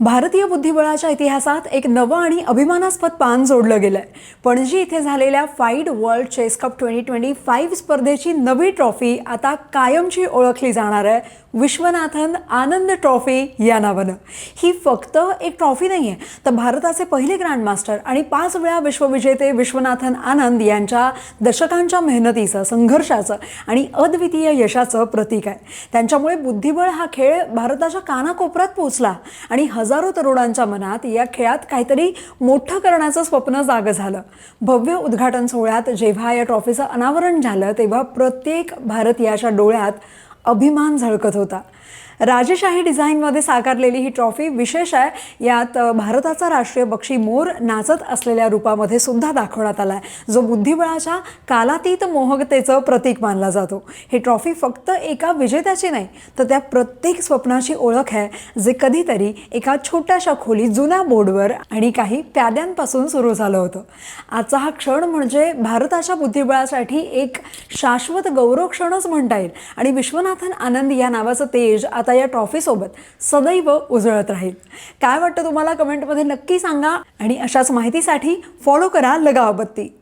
भारतीय बुद्धिबळाच्या इतिहासात एक नवं आणि अभिमानास्पद पान जोडलं गेलंय. पणजी इथे झालेल्या फाईड वर्ल्ड चेस कप 2025 स्पर्धेची नवी ट्रॉफी आता कायमची ओळखली जाणार आहे विश्वनाथन आनंद ट्रॉफी या नावानं. ही फक्त एक ट्रॉफी नाही आहे, तर भारताचे पहिले ग्रँडमास्टर आणि 5 वेळा विश्वविजेते विश्वनाथन आनंद यांच्या दशकांच्या मेहनतीचं, संघर्षाचं आणि अद्वितीय यशाचं प्रतीक आहे. त्यांच्यामुळे बुद्धिबळ हा खेळ भारताच्या कानाकोपऱ्यात पोहोचला आणि हजारो तरुणांच्या मनात या खेळात काहीतरी मोठं करण्याचं स्वप्न जागं झालं. भव्य उद्घाटन सोहळ्यात जेव्हा या ट्रॉफीचं अनावरण झालं तेव्हा प्रत्येक भारतीयाच्या डोळ्यात अभिमान झळकत होता. राजेशाही डिझाईनमध्ये साकारलेली ही ट्रॉफी विशेष आहे. यात भारताचा राष्ट्रीय पक्षी मोर नाचत असलेल्या रूपामध्ये सुद्धा दाखवण्यात आला आहे, जो बुद्धिबळाच्या कालातीत मोहकतेचं प्रतीक मानला जातो. ही ट्रॉफी फक्त एका विजेत्याची नाही, तर त्या प्रत्येक स्वप्नाची ओळख आहे, जे कधीतरी एका छोट्याशा खोलीत जुन्या बोर्डवर आणि काही प्याद्यांपासून सुरू झालं होतं. आजचा हा क्षण म्हणजे भारताच्या बुद्धिबळासाठी एक शाश्वत गौरव क्षणच म्हणता येईल आणि विश्वनाथन आनंद या नावाचं तेज आता या ट्रॉफीसोबत सदैव उजळत राहील. काय वाटतं तुम्हाला कमेंटमध्ये नक्की सांगा आणि अशाच माहितीसाठी फॉलो करा लगावबत्ती.